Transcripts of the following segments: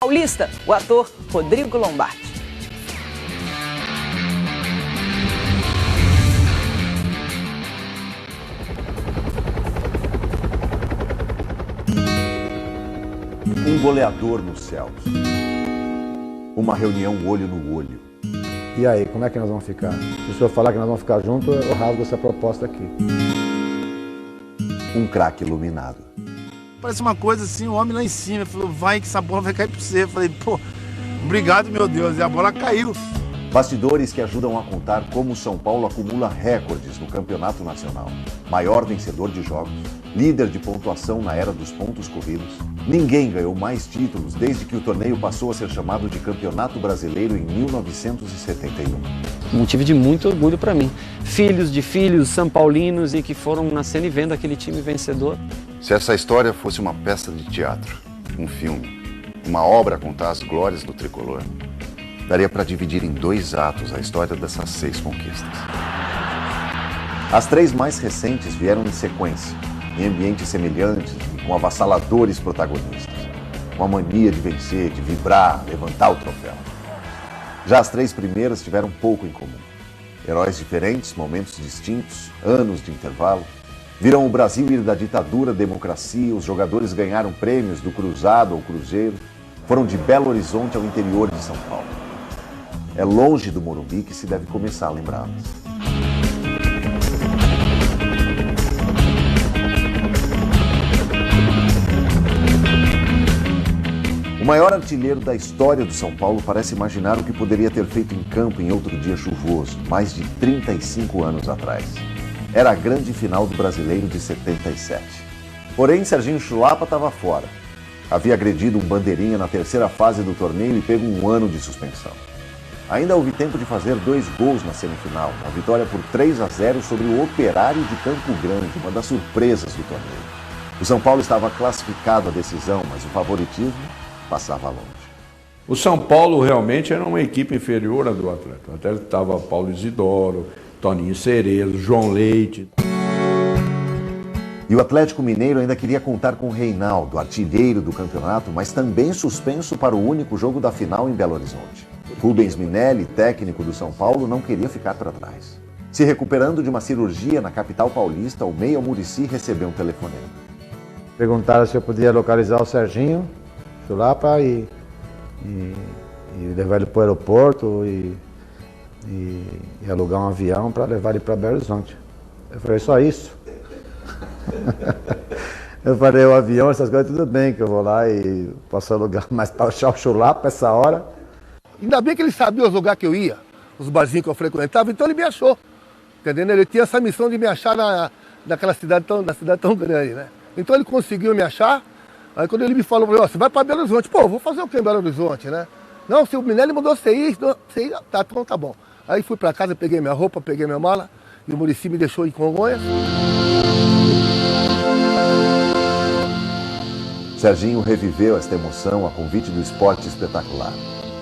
Paulista, o ator Rodrigo Lombardi. Um goleador nos céus. Uma reunião olho no olho. E aí, como é que nós vamos ficar? Se o senhor falar que nós vamos ficar juntos, eu rasgo essa proposta aqui. Um craque iluminado. Parece uma coisa assim, o homem lá em cima falou, vai que essa bola vai cair pra você. Eu falei, pô, obrigado meu Deus, e a bola caiu. Bastidores que ajudam a contar como o São Paulo acumula recordes no campeonato nacional. Maior vencedor de jogos, líder de pontuação na era dos pontos corridos. Ninguém ganhou mais títulos desde que o torneio passou a ser chamado de Campeonato Brasileiro em 1971. Motivo de muito orgulho para mim. Filhos de filhos são paulinos e que foram nascendo e vendo aquele time vencedor. Se essa história fosse uma peça de teatro, um filme, uma obra a contar as glórias do tricolor, daria para dividir em 2 atos a história dessas 6 conquistas. As 3 mais recentes vieram em sequência, em ambientes semelhantes e com avassaladores protagonistas. Com a mania de vencer, de vibrar, levantar o troféu. Já as 3 primeiras tiveram pouco em comum. Heróis diferentes, momentos distintos, anos de intervalo. Viram o Brasil ir da ditadura à democracia, os jogadores ganharam prêmios do Cruzado ao Cruzeiro, foram de Belo Horizonte ao interior de São Paulo. É longe do Morumbi que se deve começar a lembrá-las. O maior artilheiro da história do São Paulo parece imaginar o que poderia ter feito em campo em outro dia chuvoso, mais de 35 anos atrás. Era a grande final do Brasileiro de 77. Porém, Serginho Chulapa estava fora. Havia agredido um bandeirinha na terceira fase do torneio e pego um ano de suspensão. Ainda houve tempo de fazer 2 gols na semifinal, uma vitória por 3-0 sobre o Operário de Campo Grande, uma das surpresas do torneio. O São Paulo estava classificado à decisão, mas o favoritismo passava longe. O São Paulo realmente era uma equipe inferior à do Atlético. O Atlético estava Paulo Isidoro, Toninho Cerezo, João Leite. E o Atlético Mineiro ainda queria contar com Reinaldo, artilheiro do campeonato, mas também suspenso para o único jogo da final em Belo Horizonte. Rubens Minelli, técnico do São Paulo, não queria ficar para trás. Se recuperando de uma cirurgia na capital paulista, o meia Muricy recebeu um telefonema. Perguntaram se eu podia localizar o Serginho Chulapa e levar ele para o aeroporto e alugar um avião para levar ele para Belo Horizonte. Eu falei, só isso? Eu falei, o avião, essas coisas, tudo bem, que eu vou lá e posso alugar, mas para achar o Chulapa essa hora... Ainda bem que ele sabia os lugares que eu ia, os barzinhos que eu frequentava, então ele me achou, entendendo? Ele tinha essa missão de me achar naquela cidade tão grande, né? Então ele conseguiu me achar. Aí quando ele me falou, você vai para Belo Horizonte. Pô, vou fazer o que em Belo Horizonte, né? Não, se o Minelli mandou você ir, tá, então tá bom. Aí fui para casa, peguei minha roupa, peguei minha mala, e o Muricy me deixou em Congonhas. Serginho reviveu esta emoção a convite do Esporte Espetacular.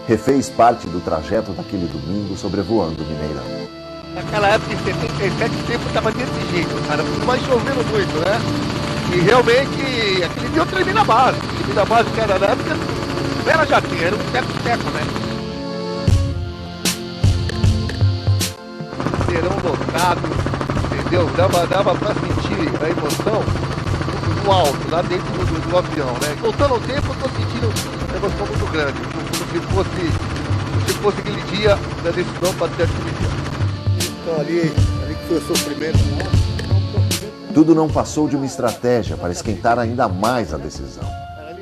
Refez parte do trajeto daquele domingo sobrevoando o Mineirão. Naquela época, em 77, o tempo estava desse jeito, cara, mas chovendo muito, né? E realmente, aquele dia eu tremi na base. Tremi na base que era na época, não era jatinho, era um teco-teco, né? Serão lotado, entendeu? Dava pra sentir a emoção no alto, lá dentro do avião, né? Voltando ao tempo, eu tô sentindo uma emoção muito grande, como se fosse aquele dia da decisão para ter aquele dia. Então ali que foi o sofrimento, né? Tudo não passou de uma estratégia para esquentar ainda mais a decisão.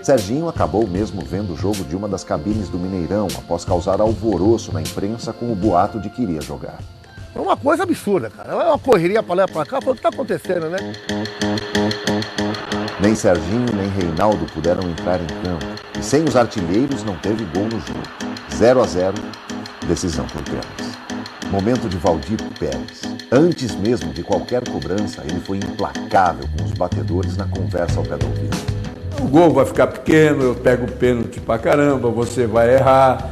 Serginho acabou mesmo vendo o jogo de uma das cabines do Mineirão após causar alvoroço na imprensa com o boato de que iria jogar. É uma coisa absurda, cara. É uma correria para lá e para cá. Foi o que está acontecendo, né? Nem Serginho nem Reinaldo puderam entrar em campo. E sem os artilheiros não teve gol no jogo. 0-0, decisão por pênaltis. Momento de Valdir Pérez. Antes mesmo de qualquer cobrança, ele foi implacável com os batedores na conversa ao pé do ouvido. O gol vai ficar pequeno, eu pego o pênalti pra caramba, você vai errar.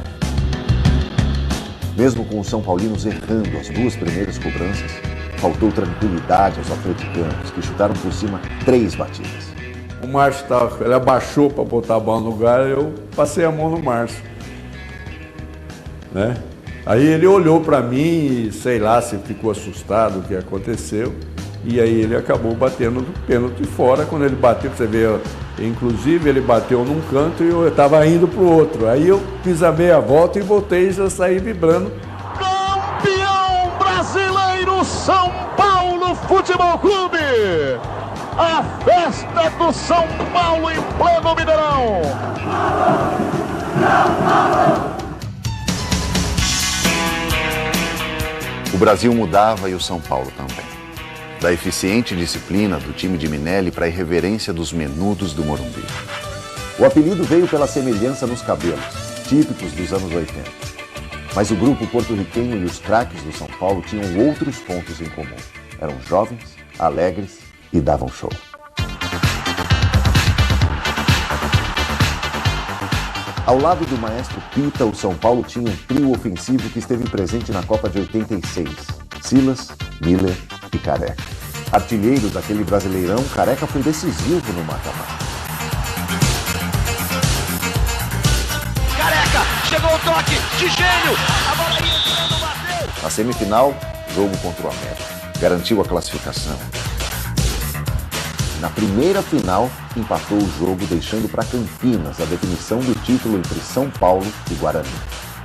Mesmo com os São Paulinos errando as 2 primeiras cobranças, faltou tranquilidade aos atleticanos, que chutaram por cima 3 batidas. O Márcio ele abaixou para botar a bola no lugar, eu passei a mão no Márcio, né? Aí ele olhou para mim e sei lá se ficou assustado o que aconteceu, e aí ele acabou batendo do pênalti fora. Quando ele bateu, você vê, inclusive ele bateu num canto e eu estava indo para o outro, aí eu fiz a meia volta e voltei e já saí vibrando. Campeão brasileiro São Paulo Futebol Clube! A festa do São Paulo em pleno Mineirão! O Brasil mudava e o São Paulo também. Da eficiente disciplina do time de Minelli para a irreverência dos menudos do Morumbi. O apelido veio pela semelhança nos cabelos, típicos dos anos 80. Mas o grupo porto-riquenho e os craques do São Paulo tinham outros pontos em comum. Eram jovens, alegres e davam show. Ao lado do maestro Pita, o São Paulo tinha um trio ofensivo que esteve presente na Copa de 86. Silas, Miller e Careca. Artilheiro daquele Brasileirão, Careca foi decisivo no mata-mata. Careca, chegou o toque de gênio, a bola ia entrando, bateu. Na semifinal, jogo contra o América. Garantiu a classificação. Na primeira final, empatou o jogo, deixando para Campinas a definição do título entre São Paulo e Guarani.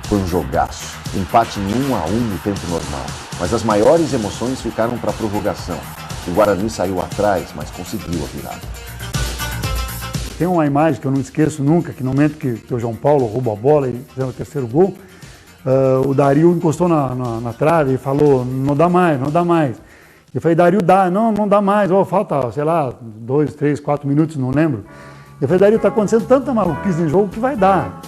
Foi um jogaço, empate em 1-1 no tempo normal. Mas as maiores emoções ficaram para a prorrogação. O Guarani saiu atrás, mas conseguiu a virada. Tem uma imagem que eu não esqueço nunca, que no momento que o João Paulo roubou a bola e fizeram o terceiro gol, o Dario encostou na trave e falou, não dá mais, não dá mais. Eu falei, Dario, dá, não dá mais, falta, sei lá, 2, 3, 4 minutos, não lembro. Eu falei, Dario, está acontecendo tanta maluquice no jogo que vai dar.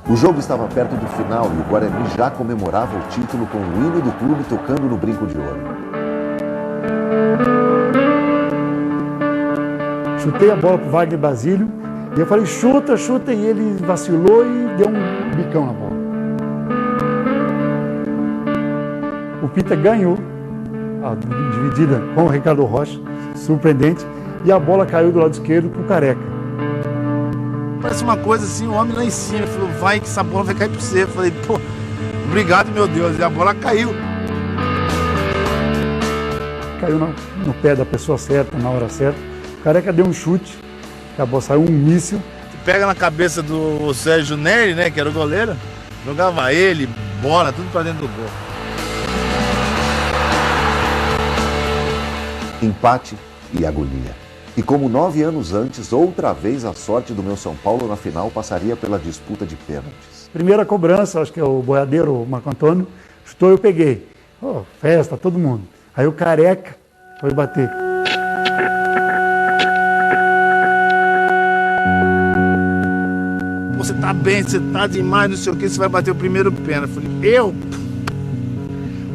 O jogo estava perto do final e o Guarani já comemorava o título com o hino do clube tocando no brinco de ouro. Chutei a bola para o Wagner Basílio e eu falei, chuta, e ele vacilou e deu um bicão na bola. O Pita ganhou a dividida com o Ricardo Rocha, surpreendente, e a bola caiu do lado esquerdo para o Careca. Parece uma coisa assim, o homem lá em cima, falou, vai que essa bola vai cair para você. Eu falei, pô, obrigado, meu Deus, e a bola caiu. Caiu no pé da pessoa certa, na hora certa. O Careca deu um chute, acabou, saiu um míssil. Pega na cabeça do Sérgio Neri, né, que era o goleiro, jogava ele, bola, tudo para dentro do gol. Empate e agonia. E como 9 anos antes, outra vez a sorte do meu São Paulo na final passaria pela disputa de pênaltis. Primeira cobrança, acho que é o boiadeiro, o Marco Antônio, chutou, eu peguei. Festa, todo mundo. Aí o Careca foi bater. Você tá bem, você tá demais, não sei o que, você vai bater o primeiro pênalti. Eu falei, eu?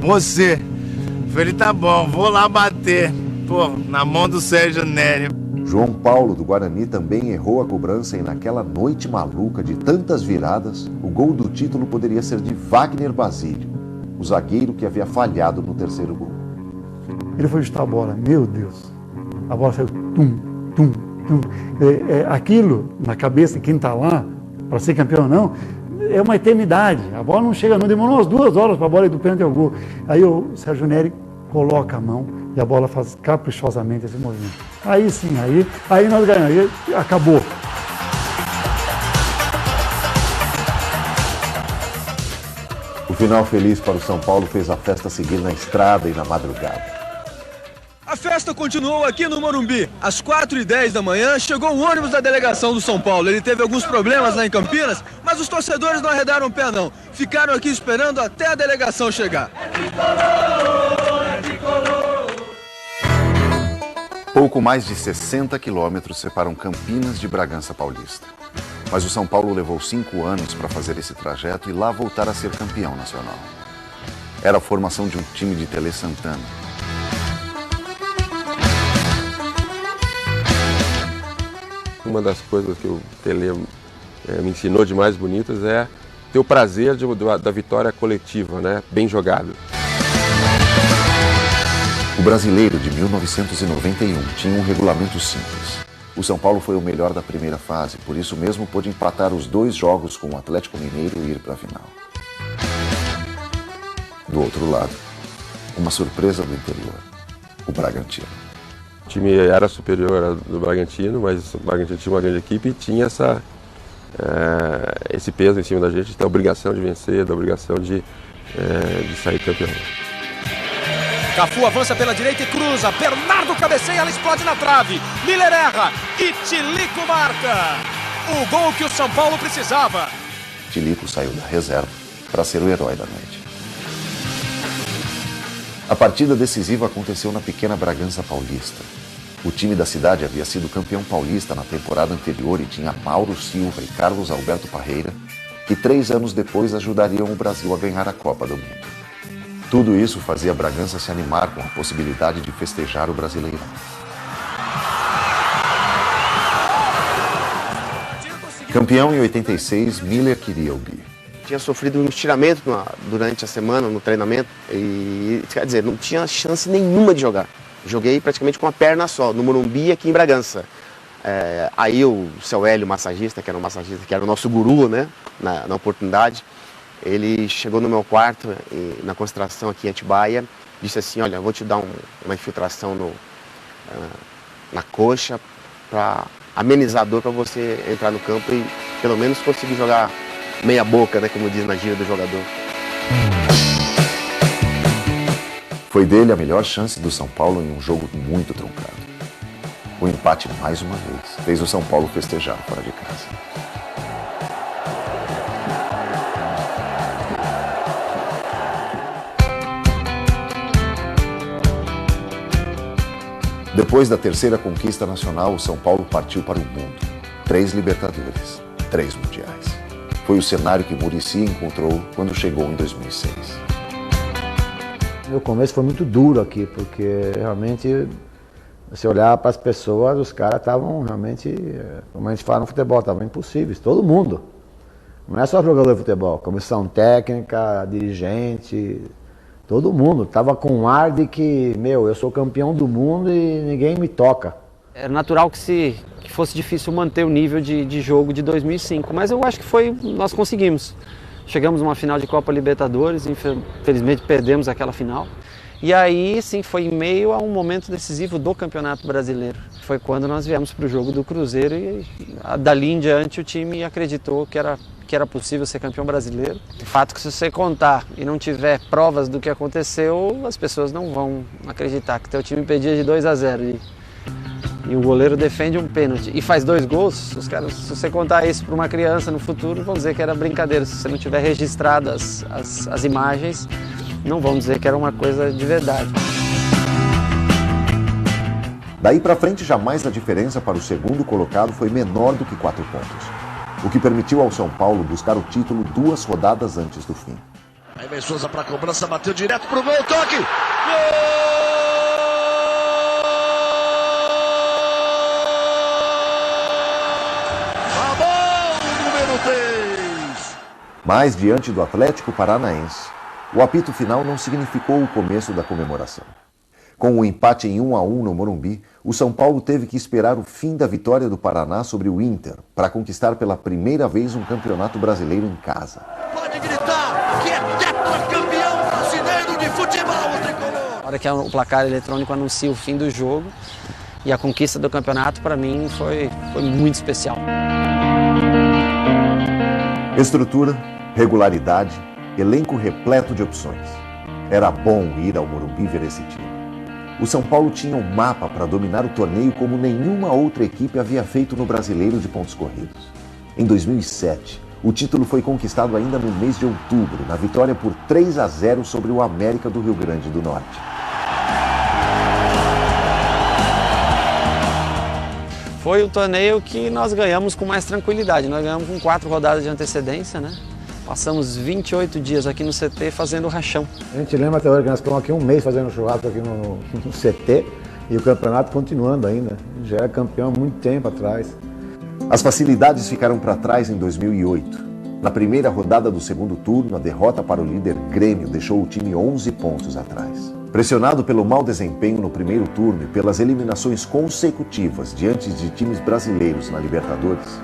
Você? Eu falei, tá bom, vou lá bater. Pô, na mão do Sérgio Neri. João Paulo do Guarani também errou a cobrança e naquela noite maluca de tantas viradas, o gol do título poderia ser de Wagner Basílio, o zagueiro que havia falhado no terceiro gol. Ele foi chutar a bola, meu Deus, a bola saiu tum, tum, tum. Aquilo na cabeça de quem está lá, para ser campeão ou não, é uma eternidade. A bola não chega, não demorou umas 2 horas para a bola ir do pênalti ao gol. Aí o Sérgio Neri coloca a mão e a bola faz caprichosamente esse movimento. Aí sim, aí nós ganhamos, aí acabou. O final feliz para o São Paulo fez a festa seguir na estrada e na madrugada. A festa continuou aqui no Morumbi. Às 4h10 da manhã, chegou o ônibus da delegação do São Paulo. Ele teve alguns problemas lá em Campinas, mas os torcedores não arredaram o pé, não. Ficaram aqui esperando até a delegação chegar. Pouco mais de 60 quilômetros separam Campinas de Bragança Paulista. Mas o São Paulo levou 5 anos para fazer esse trajeto e lá voltar a ser campeão nacional. Era a formação de um time de Tele Santana. Uma das coisas que o Tele me ensinou de mais bonitas é ter o prazer da vitória coletiva, né? Bem jogado. O brasileiro de 1991 tinha um regulamento simples. O São Paulo foi o melhor da primeira fase, por isso mesmo pôde empatar os 2 jogos com o Atlético Mineiro e ir para a final. Do outro lado, uma surpresa do interior, o Bragantino. O time era superior ao do Bragantino, mas o Bragantino tinha uma grande equipe e tinha esse peso em cima da gente, da obrigação de vencer, da obrigação de sair campeão. Cafu avança pela direita e cruza. Bernardo cabeceia, ela explode na trave. Miller erra e Tilico marca. O gol que o São Paulo precisava. Tilico saiu da reserva para ser o herói da noite. A partida decisiva aconteceu na pequena Bragança Paulista. O time da cidade havia sido campeão paulista na temporada anterior e tinha Mauro Silva e Carlos Alberto Parreira, que 3 anos depois ajudariam o Brasil a ganhar a Copa do Mundo. Tudo isso fazia Bragança se animar com a possibilidade de festejar o Brasileirão. Campeão em 86, Miller queria o bi. Tinha sofrido um estiramento durante a semana no treinamento e, quer dizer, não tinha chance nenhuma de jogar. Joguei praticamente com uma perna só, no Morumbi aqui em Bragança. Aí o seu Hélio, massagista, que era o nosso guru, né, na oportunidade, ele chegou no meu quarto, na concentração aqui em Atibaia, disse assim, olha, eu vou te dar uma infiltração na coxa para amenizar a dor para você entrar no campo e pelo menos conseguir jogar meia boca, né, como diz na gíria do jogador. Foi dele a melhor chance do São Paulo em um jogo muito truncado. O empate, mais uma vez, fez o São Paulo festejar fora de casa. Depois da terceira conquista nacional, o São Paulo partiu para o mundo. 3 Libertadores, 3 Mundiais. Foi o cenário que Muricy encontrou quando chegou em 2006. Meu começo foi muito duro aqui, porque realmente, você olhava para as pessoas, os caras estavam realmente, como a gente fala no futebol, estavam impossíveis, todo mundo. Não é só jogador de futebol, comissão técnica, dirigente, todo mundo. Estava com um ar de que, eu sou campeão do mundo e ninguém me toca. Era natural que fosse difícil manter o nível de jogo de 2005, mas eu acho que nós conseguimos. Chegamos numa final de Copa Libertadores, infelizmente perdemos aquela final. E aí, sim, foi em meio a um momento decisivo do Campeonato Brasileiro. Foi quando nós viemos para o jogo do Cruzeiro e dali em diante o time acreditou que era possível ser campeão brasileiro. O fato que se você contar e não tiver provas do que aconteceu, as pessoas não vão acreditar que teu time perdia de 2-0 e o goleiro defende um pênalti e faz 2 gols. Os caras, se você contar isso para uma criança no futuro, vão dizer que era brincadeira. Se você não tiver registrado as imagens, não vão dizer que era uma coisa de verdade. Daí para frente, jamais a diferença para o segundo colocado foi menor do que 4 pontos. O que permitiu ao São Paulo buscar o título 2 rodadas antes do fim. Aí vem Souza para a cobrança, bateu direto pro gol, toque! Gol! Número 3! Mas diante do Atlético Paranaense, o apito final não significou o começo da comemoração. Com o empate em 1-1 no Morumbi, o São Paulo teve que esperar o fim da vitória do Paraná sobre o Inter para conquistar pela primeira vez um campeonato brasileiro em casa. Pode gritar que é tetracampeão brasileiro de futebol, o tricolor! Na hora que o placar eletrônico anuncia o fim do jogo e a conquista do campeonato, para mim, foi muito especial. Estrutura, regularidade, elenco repleto de opções. Era bom ir ao Morumbi ver esse time. O São Paulo tinha um mapa para dominar o torneio como nenhuma outra equipe havia feito no Brasileiro de Pontos Corridos. Em 2007, o título foi conquistado ainda no mês de outubro, na vitória por 3-0 sobre o América do Rio Grande do Norte. Foi o torneio que nós ganhamos com mais tranquilidade. Nós ganhamos com 4 rodadas de antecedência, né? Passamos 28 dias aqui no CT fazendo rachão. A gente lembra até hoje que nós ficamos aqui um mês fazendo churrasco aqui no CT e o campeonato continuando ainda. Já era campeão há muito tempo atrás. As facilidades ficaram para trás em 2008. Na primeira rodada do segundo turno, a derrota para o líder Grêmio deixou o time 11 pontos atrás. Pressionado pelo mau desempenho no primeiro turno e pelas eliminações consecutivas diante de times brasileiros na Libertadores,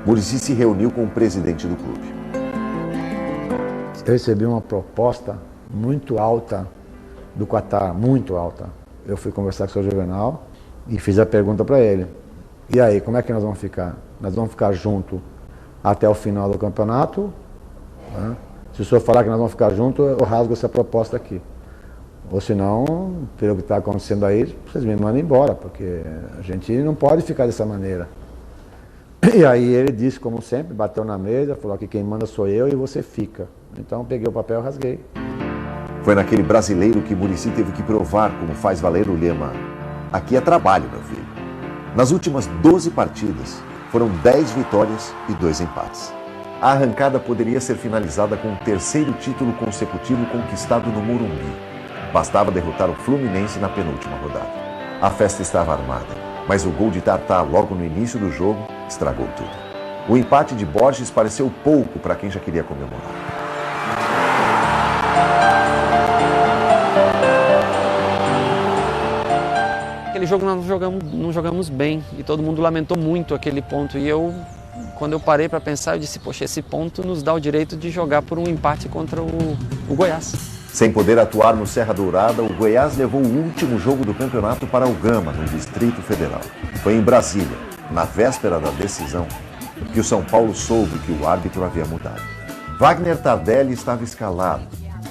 Muricy se reuniu com o presidente do clube. Eu recebi uma proposta muito alta do Qatar, muito alta. Eu fui conversar com o seu Juvenal e fiz a pergunta para ele. E aí, como é que nós vamos ficar? Nós vamos ficar junto até o final do campeonato? Né? Se o senhor falar que nós vamos ficar junto, eu rasgo essa proposta aqui. Ou senão, pelo que está acontecendo aí, vocês me mandam embora, porque a gente não pode ficar dessa maneira. E aí ele disse, como sempre, bateu na mesa, falou que quem manda sou eu e você fica. Então peguei o papel e rasguei. Foi naquele brasileiro que Muricy teve que provar como faz valer o lema: aqui é trabalho, meu filho. Nas últimas 12 partidas, foram 10 vitórias e 2 empates. A arrancada poderia ser finalizada com o terceiro título consecutivo conquistado no Morumbi. Bastava derrotar o Fluminense na penúltima rodada. A festa estava armada, mas o gol de Tartá logo no início do jogo estragou tudo. O empate de Borges pareceu pouco para quem já queria comemorar. Aquele jogo nós não jogamos bem e todo mundo lamentou muito aquele ponto. E quando eu parei para pensar, eu disse, poxa, esse ponto nos dá o direito de jogar por um empate contra o Goiás. Sem poder atuar no Serra Dourada, o Goiás levou o último jogo do campeonato para o Gama, no Distrito Federal. Foi em Brasília, na véspera da decisão, que o São Paulo soube que o árbitro havia mudado. Wagner Tardelli estava escalado,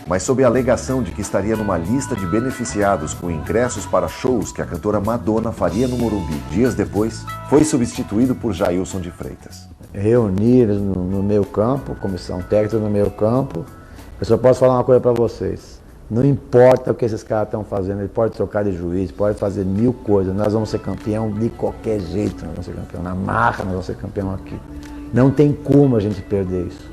mas sob a alegação de que estaria numa lista de beneficiados com ingressos para shows que a cantora Madonna faria no Morumbi dias depois, foi substituído por Jailson de Freitas. Reuni no meio campo, comissão técnica no meio campo. Eu só posso falar uma coisa para vocês. Não importa o que esses caras estão fazendo, ele pode trocar de juiz, pode fazer 1000 coisas. Nós vamos ser campeão de qualquer jeito, nós vamos ser campeão. Na marra, nós vamos ser campeão aqui. Não tem como a gente perder isso.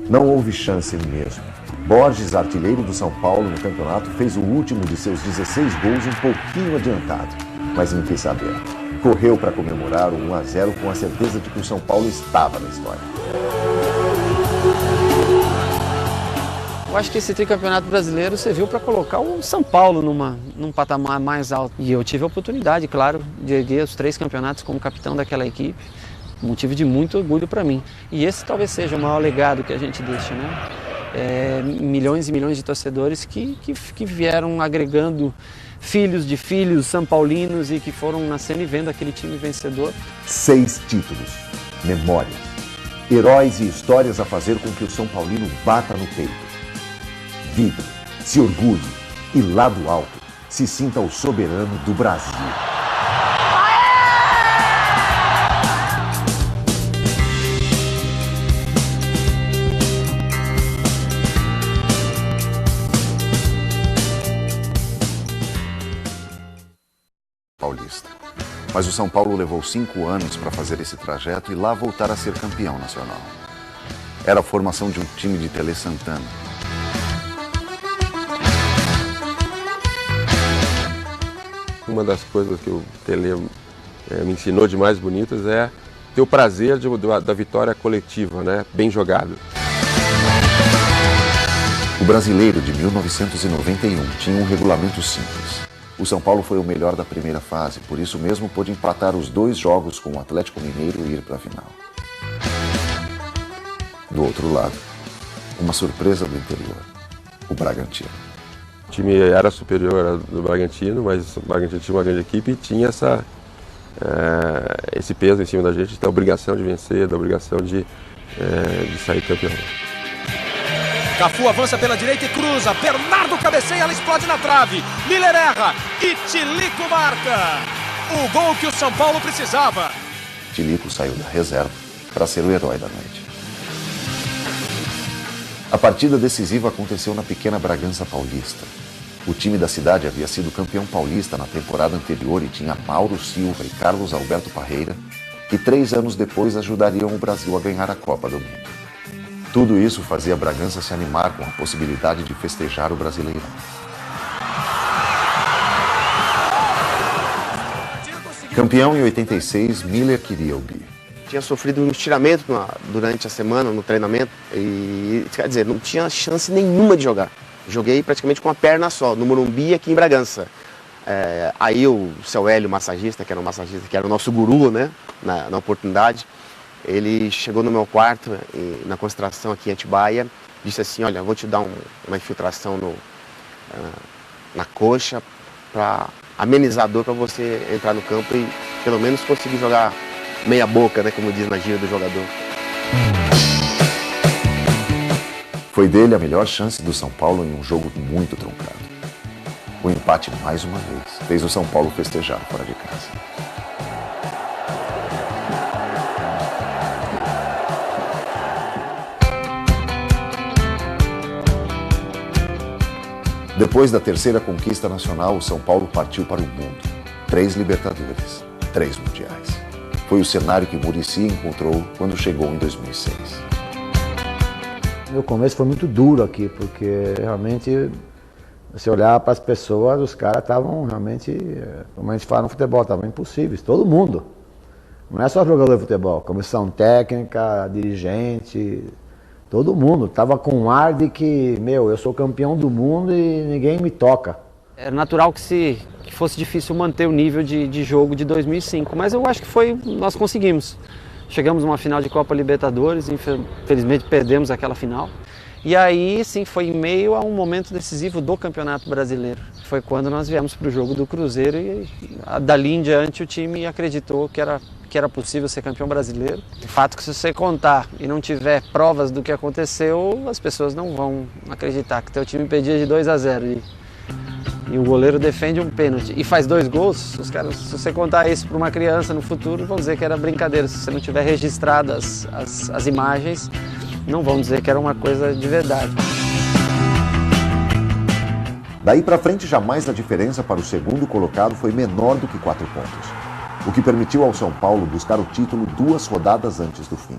Não houve chance mesmo. Borges, artilheiro do São Paulo no campeonato, fez o último de seus 16 gols um pouquinho adiantado, mas não quis saber. Correu para comemorar o 1-0 com a certeza de que o São Paulo estava na história. Eu acho que esse tricampeonato brasileiro serviu para colocar o São Paulo num patamar mais alto. E eu tive a oportunidade, claro, de erguer os 3 campeonatos como capitão daquela equipe. Motivo de muito orgulho para mim. E esse talvez seja o maior legado que a gente deixa, né? Milhões e milhões de torcedores que vieram agregando filhos de filhos são paulinos e que foram nascendo e vendo aquele time vencedor. 6 títulos, memórias, heróis e histórias a fazer com que o São Paulino bata no peito. Vibre, se orgulhe e lá do alto se sinta o soberano do Brasil. Paulista. Mas o São Paulo levou 5 anos para fazer esse trajeto e lá voltar a ser campeão nacional. Era a formação de um time de Tele Santana. Uma das coisas que o Tele me ensinou de mais bonitas é ter o prazer da vitória coletiva, né? Bem jogado. O brasileiro de 1991 tinha um regulamento simples. O São Paulo foi o melhor da primeira fase, por isso mesmo pôde empatar os 2 jogos com o Atlético Mineiro e ir para a final. Do outro lado, uma surpresa do interior, o Bragantino. O time era superior do Bragantino, mas o Bragantino tinha uma grande equipe e tinha esse peso em cima da gente, da obrigação de vencer, da obrigação de sair campeão. Cafu avança pela direita e cruza. Bernardo cabeceia, ela explode na trave. Miller erra e Tilico marca. O gol que o São Paulo precisava. Tilico saiu da reserva para ser o herói da noite. A partida decisiva aconteceu na pequena Bragança Paulista. O time da cidade havia sido campeão paulista na temporada anterior e tinha Mauro Silva e Carlos Alberto Parreira, que 3 anos depois ajudariam o Brasil a ganhar a Copa do Mundo. Tudo isso fazia Bragança se animar com a possibilidade de festejar o Brasileirão. Campeão em 86, Miller queria o bi. Tinha sofrido um estiramento durante a semana no treinamento e, quer dizer, não tinha chance nenhuma de jogar. Joguei praticamente com uma perna só, no Morumbi aqui em Bragança. Aí o seu Hélio, massagista, que era o nosso guru, né, na oportunidade, ele chegou no meu quarto, na concentração aqui em Atibaia, disse assim, olha, vou te dar uma infiltração na coxa para amenizar a dor para você entrar no campo e pelo menos conseguir jogar meia boca, né, como diz na gíria do jogador. Foi dele a melhor chance do São Paulo em um jogo muito truncado. O empate, mais uma vez, fez o São Paulo festejar fora de casa. Depois da terceira conquista nacional, o São Paulo partiu para o mundo. 3 Libertadores, 3 Mundiais. Foi o cenário que Muricy encontrou quando chegou em 2006. Meu começo foi muito duro aqui, porque realmente, se olhar para as pessoas, os caras estavam realmente, como a gente fala no futebol, estavam impossíveis, todo mundo. Não é só jogador de futebol, comissão técnica, dirigente, todo mundo. Estava com um ar de que, eu sou campeão do mundo e ninguém me toca. É natural que fosse difícil manter o nível de jogo de 2005, mas eu acho que nós conseguimos. Chegamos numa final de Copa Libertadores, infelizmente perdemos aquela final. E aí, sim, foi em meio a um momento decisivo do Campeonato Brasileiro. Foi quando nós viemos para o jogo do Cruzeiro e dali em diante o time acreditou que era possível ser campeão brasileiro. De fato que se você contar e não tiver provas do que aconteceu, as pessoas não vão acreditar que teu time perdia de 2-0 e o goleiro defende um pênalti e faz 2 gols. Os caras, se você contar isso para uma criança no futuro, vão dizer que era brincadeira. Se você não tiver registrado as imagens, não vão dizer que era uma coisa de verdade. Daí para frente, jamais a diferença para o segundo colocado foi menor do que 4 pontos, o que permitiu ao São Paulo buscar o título 2 rodadas antes do fim.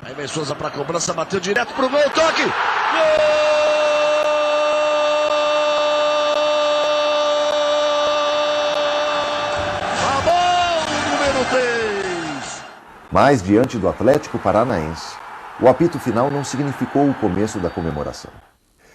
Aí vem Souza para a cobrança, bateu direto pro gol, toque! Gol! Mas, diante do Atlético Paranaense, o apito final não significou o começo da comemoração.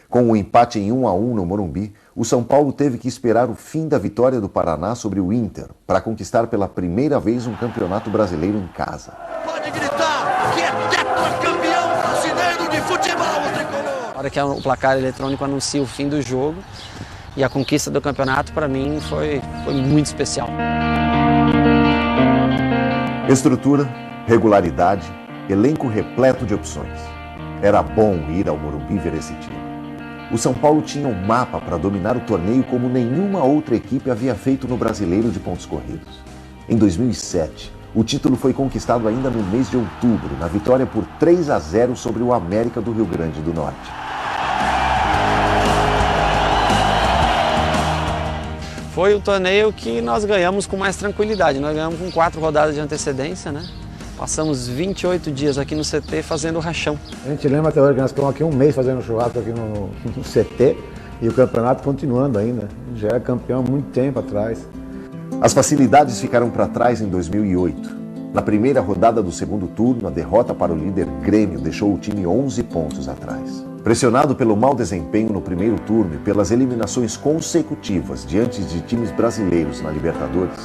Com o empate em 1-1 no Morumbi, o São Paulo teve que esperar o fim da vitória do Paraná sobre o Inter para conquistar pela primeira vez um campeonato brasileiro em casa. Pode gritar que é tetracampeão brasileiro de futebol, o tricolor! Na hora que o placar eletrônico anuncia o fim do jogo e a conquista do campeonato, para mim, foi muito especial. Estrutura, regularidade, elenco repleto de opções. Era bom ir ao Morumbi ver esse time. O São Paulo tinha um mapa para dominar o torneio como nenhuma outra equipe havia feito no Brasileiro de pontos corridos. Em 2007, o título foi conquistado ainda no mês de outubro, na vitória por 3-0 sobre o América do Rio Grande do Norte. Foi o torneio que nós ganhamos com mais tranquilidade. Nós ganhamos com 4 rodadas de antecedência, né? Passamos 28 dias aqui no CT fazendo rachão. A gente lembra até hoje que nós ficamos aqui um mês fazendo churrasco aqui no CT e o campeonato continuando ainda. Já era campeão há muito tempo atrás. As facilidades ficaram para trás em 2008. Na primeira rodada do segundo turno, a derrota para o líder Grêmio deixou o time 11 pontos atrás. Pressionado pelo mau desempenho no primeiro turno e pelas eliminações consecutivas diante de times brasileiros na Libertadores,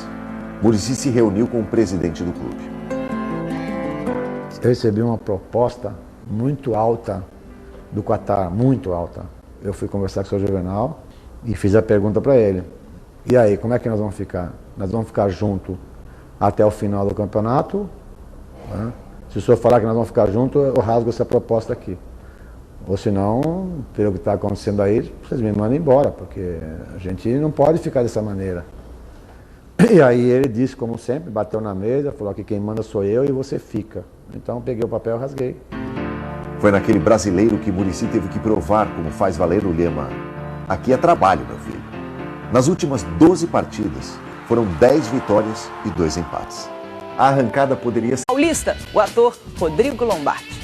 Muricy se reuniu com o presidente do clube. Eu recebi uma proposta muito alta do Qatar, muito alta. Eu fui conversar com o Sr. Juvenal e fiz a pergunta para ele. E aí, como é que nós vamos ficar? Nós vamos ficar juntos até o final do campeonato? Né? Se o senhor falar que nós vamos ficar juntos, eu rasgo essa proposta aqui. Ou senão, pelo que está acontecendo aí, vocês me mandam embora, porque a gente não pode ficar dessa maneira. E aí ele disse, como sempre, bateu na mesa, falou que quem manda sou eu e você fica. Então peguei o papel e rasguei. Foi naquele Brasileiro que Muricy teve que provar como faz valer o lema: aqui é trabalho, meu filho. Nas últimas 12 partidas, foram 10 vitórias e 2 empates. A arrancada poderia ser... Paulista, o ator Rodrigo Lombardi.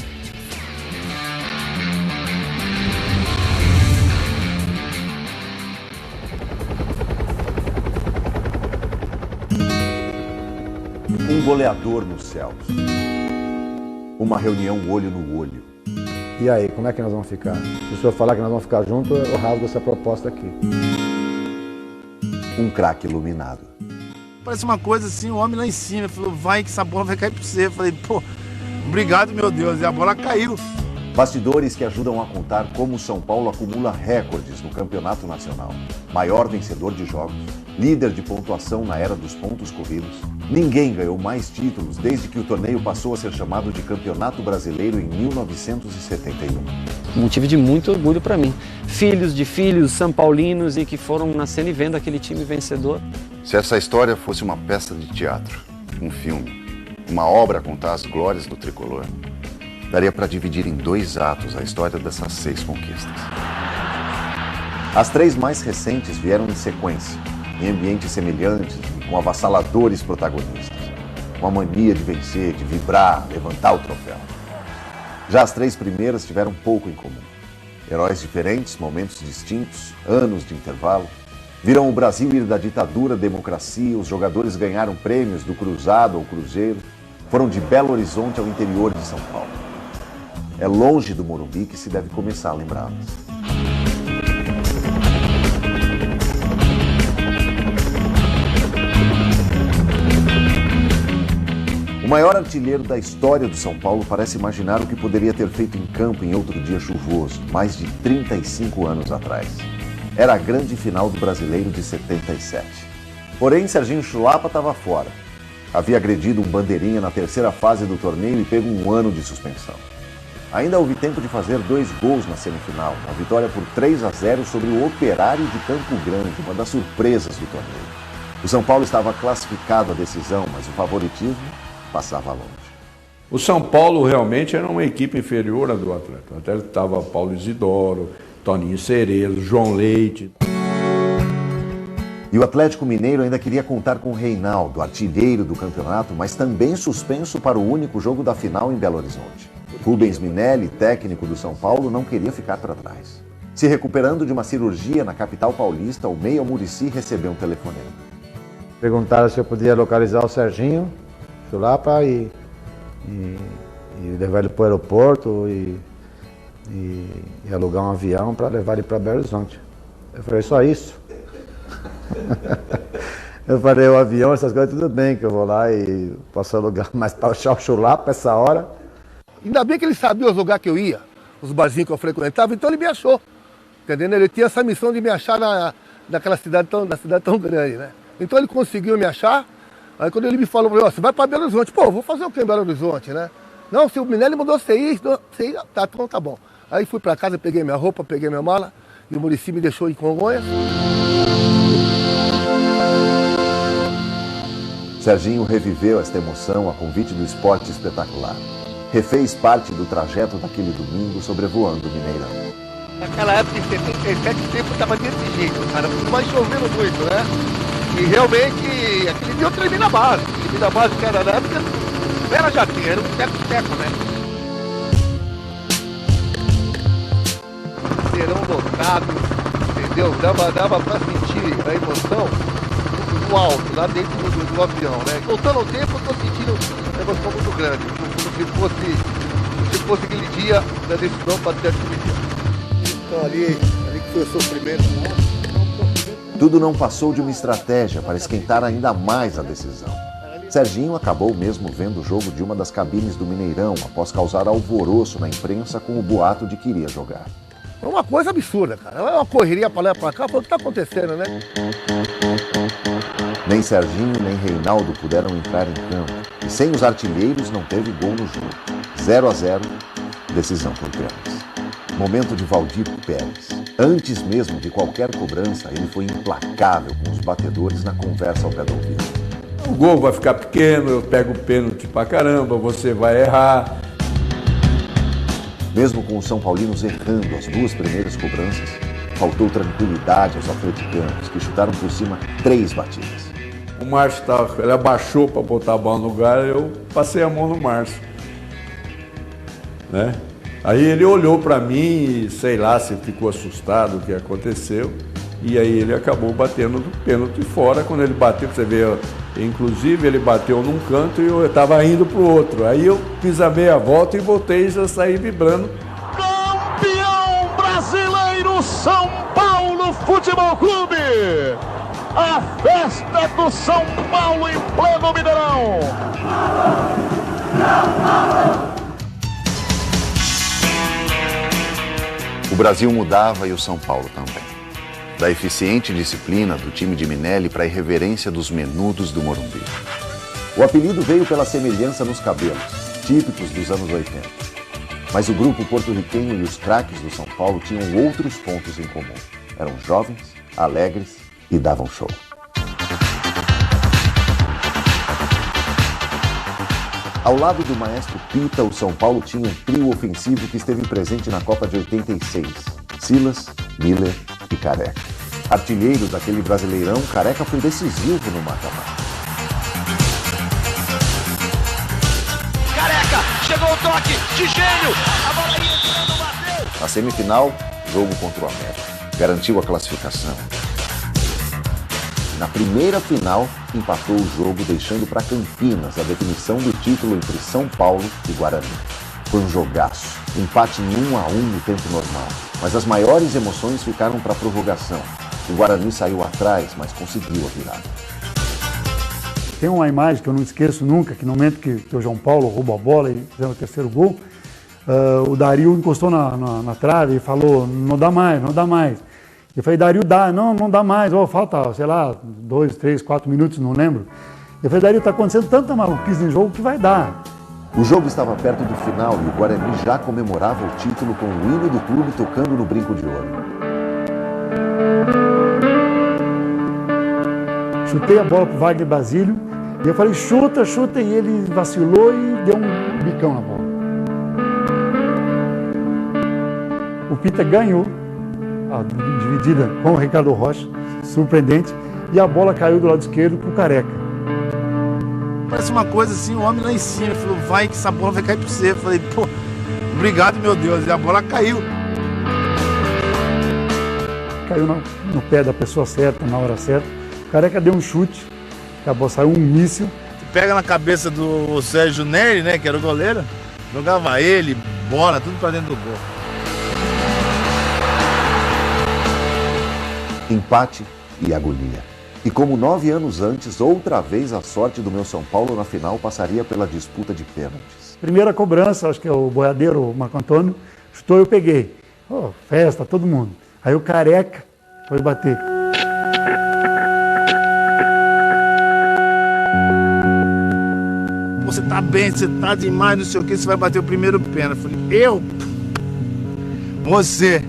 Um goleador nos céus. Uma reunião olho no olho. E aí, como é que nós vamos ficar? Se o senhor falar que nós vamos ficar juntos, eu rasgo essa proposta aqui. Um craque iluminado. Parece uma coisa assim, o homem lá em cima, falou, vai que essa bola vai cair pra você. Eu falei, pô, obrigado, meu Deus, e a bola caiu. Bastidores que ajudam a contar como o São Paulo acumula recordes no campeonato nacional. Maior vencedor de jogos, líder de pontuação na era dos pontos corridos. Ninguém ganhou mais títulos desde que o torneio passou a ser chamado de Campeonato Brasileiro em 1971. Motivo de muito orgulho para mim. Filhos de filhos são paulinos e que foram nascendo e vendo aquele time vencedor. Se essa história fosse uma peça de teatro, um filme, uma obra a contar as glórias do tricolor, daria para dividir em 2 atos a história dessas 6 conquistas. As 3 mais recentes vieram em sequência, em ambientes semelhantes e com avassaladores protagonistas. Uma mania de vencer, de vibrar, levantar o troféu. Já as 3 primeiras tiveram pouco em comum. Heróis diferentes, momentos distintos, anos de intervalo. Viram o Brasil ir da ditadura à democracia, os jogadores ganharam prêmios do Cruzado ao Cruzeiro, foram de Belo Horizonte ao interior de São Paulo. É longe do Morumbi que se deve começar a lembrá-las. O maior artilheiro da história do São Paulo parece imaginar o que poderia ter feito em campo em outro dia chuvoso, mais de 35 anos atrás. Era a grande final do Brasileiro de 77. Porém, Serginho Chulapa estava fora. Havia agredido um bandeirinha na terceira fase do torneio e pego um ano de suspensão. Ainda houve tempo de fazer 2 gols na semifinal, uma vitória por 3-0 sobre o Operário de Campo Grande, uma das surpresas do torneio. O São Paulo estava classificado à decisão, mas o favoritismo passava longe. O São Paulo realmente era uma equipe inferior à do Atlético. O Atlético estava Paulo Isidoro, Toninho Cerezo, João Leite. E o Atlético Mineiro ainda queria contar com o Reinaldo, artilheiro do campeonato, mas também suspenso para o único jogo da final em Belo Horizonte. Rubens Minelli, técnico do São Paulo, não queria ficar para trás. Se recuperando de uma cirurgia na capital paulista, o meia Muricy recebeu um telefonema. Perguntaram se eu podia localizar o Serginho Chulapa e levar ele para o aeroporto e alugar um avião para levar ele para Belo Horizonte. Eu falei, só isso? Eu falei, o avião, essas coisas, tudo bem, que eu vou lá e posso alugar, mas para achar o Chulapa essa hora... Ainda bem que ele sabia os lugares que eu ia, os barzinhos que eu frequentava, então ele me achou. Entendeu? Ele tinha essa missão de me achar naquela cidade tão grande, né? Então ele conseguiu me achar. Aí quando ele me falou, você vai para Belo Horizonte. Pô, vou fazer o que em Belo Horizonte, né? Não, se o Minelli mandou você ir, tá, então tá bom. Aí fui para casa, peguei minha roupa, peguei minha mala, e o Muricy me deixou em Congonhas. Serginho reviveu esta emoção a convite do Esporte Espetacular. Refez parte do trajeto daquele domingo sobrevoando o Mineirão. Naquela época, em 77, o tempo estava desse jeito, cara, mas chovendo muito, né? E realmente, aquele dia eu tremi na base. Tremi na base que era na época, não era jatinho, era um teco-teco, né? Serão lotado, entendeu? Dava pra sentir a emoção no alto, lá dentro do avião, né? Voltando ao tempo, eu tô sentindo uma emoção muito grande. Se fosse aquele dia da decisão para ter admitido. Então ali que foi o sofrimento. Tudo não passou de uma estratégia para esquentar ainda mais a decisão. Serginho acabou mesmo vendo o jogo de uma das cabines do Mineirão após causar alvoroço na imprensa com o boato de que iria jogar. É uma coisa absurda, cara. É uma correria para lá e para cá. Falei, o que está acontecendo, né? Nem Serginho nem Reinaldo puderam entrar em campo. E sem os artilheiros não teve gol no jogo. 0-0, decisão por pênaltis. Momento de Valdir Pérez. Antes mesmo de qualquer cobrança, ele foi implacável com os batedores na conversa ao pé do ouvido. O gol vai ficar pequeno, eu pego o pênalti pra caramba, você vai errar. Mesmo com os São Paulinos errando as 2 primeiras cobranças, faltou tranquilidade aos atleticanos, que chutaram por cima 3 batidas. O Márcio ele abaixou para botar a bola no lugar, eu passei a mão no Márcio. Né? Aí ele olhou para mim e sei lá se ficou assustado o que aconteceu. E aí ele acabou batendo do pênalti fora. Quando ele bateu, você vê, inclusive ele bateu num canto e eu estava indo para o outro. Aí eu fiz a meia volta e voltei e já saí vibrando. Gol! São Paulo Futebol Clube. A festa do São Paulo em pleno Mineirão. O Brasil mudava e o São Paulo também. Da eficiente disciplina do time de Minelli para a irreverência dos menudos do Morumbi. O apelido veio pela semelhança nos cabelos, típicos dos anos 80. Mas o grupo porto-riquenho e os craques do São Paulo tinham outros pontos em comum. Eram jovens, alegres e davam show. Ao lado do maestro Pita, o São Paulo tinha um trio ofensivo que esteve presente na Copa de 86. Silas, Miller e Careca. Artilheiro daquele Brasileirão, Careca foi decisivo no mata-mata. Careca, chegou o toque de gênio, a bola ia entrando, bateu. Na semifinal, jogo contra o América. Garantiu a classificação. Na primeira final, empatou o jogo, deixando para Campinas a definição do título entre São Paulo e Guarani. Foi um jogaço, empate em 1-1 no tempo normal. Mas as maiores emoções ficaram para a prorrogação. O Guarani saiu atrás, mas conseguiu a virada. Tem uma imagem que eu não esqueço nunca, que no momento que o João Paulo roubou a bola e fizemos o terceiro gol, o Dario encostou na trave e falou, não dá mais, não dá mais. Eu falei, Dario, dá, não dá mais, falta, sei lá, 2, 3, 4 minutos, não lembro. Eu falei, Dario, está acontecendo tanta maluquice no jogo que vai dar. O jogo estava perto do final e o Guarani já comemorava o título com o hino do clube tocando no brinco de ouro. Chutei a bola para o Wagner Basílio e eu falei, chuta, e ele vacilou e deu um bicão na bola. O Pita ganhou a dividida com o Ricardo Rocha, surpreendente, e a bola caiu do lado esquerdo para o Careca. Parece uma coisa assim, o homem lá em cima, ele falou, vai que essa bola vai cair para você. Eu falei, pô, obrigado, meu Deus, e a bola caiu. Caiu no pé da pessoa certa, na hora certa. O Careca deu um chute, acabou, saiu um míssil. Pega na cabeça do Sérgio Neri, né, que era o goleiro, jogava ele, bola, tudo para dentro do gol. Empate e agonia. E como 9 anos antes, outra vez a sorte do meu São Paulo na final passaria pela disputa de pênaltis. Primeira cobrança, acho que é o boiadeiro, o Marco Antônio, chutou e eu peguei. Festa, todo mundo. Aí o Careca foi bater. Você tá bem, você tá demais, não sei o que, você vai bater o primeiro pênalti. Eu falei, eu? Você?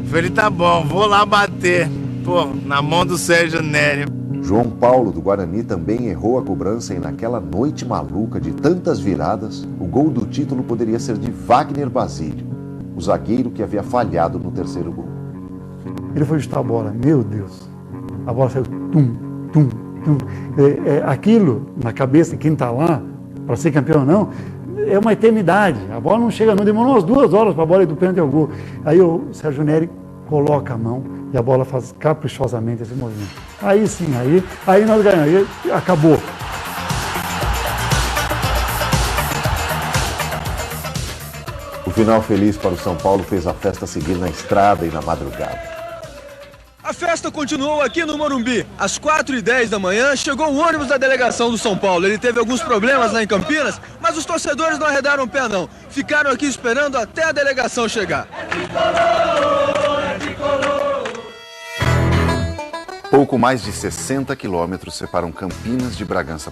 Eu falei, tá bom, vou lá bater. Pô, na mão do Sérgio Neri. João Paulo do Guarani também errou a cobrança e naquela noite maluca de tantas viradas, o gol do título poderia ser de Wagner Basílio, o zagueiro que havia falhado no terceiro gol. Ele foi chutar a bola, meu Deus, a bola saiu tum, tum, tum. Aquilo na cabeça de quem está lá, para ser campeão ou não, é uma eternidade. A bola não chega, não, demorou umas 2 horas para a bola ir do pênalti ao gol. Aí o Sérgio Neri coloca a mão e a bola faz caprichosamente esse movimento. Aí sim, aí nós ganhamos, aí acabou. O final feliz para o São Paulo fez a festa seguir na estrada e na madrugada. A festa continuou aqui no Morumbi. Às 4h10 da manhã, chegou o ônibus da delegação do São Paulo. Ele teve alguns problemas lá em Campinas, mas os torcedores não arredaram o pé, não. Ficaram aqui esperando até a delegação chegar. Pouco mais de 60 quilômetros separam Campinas de Bragança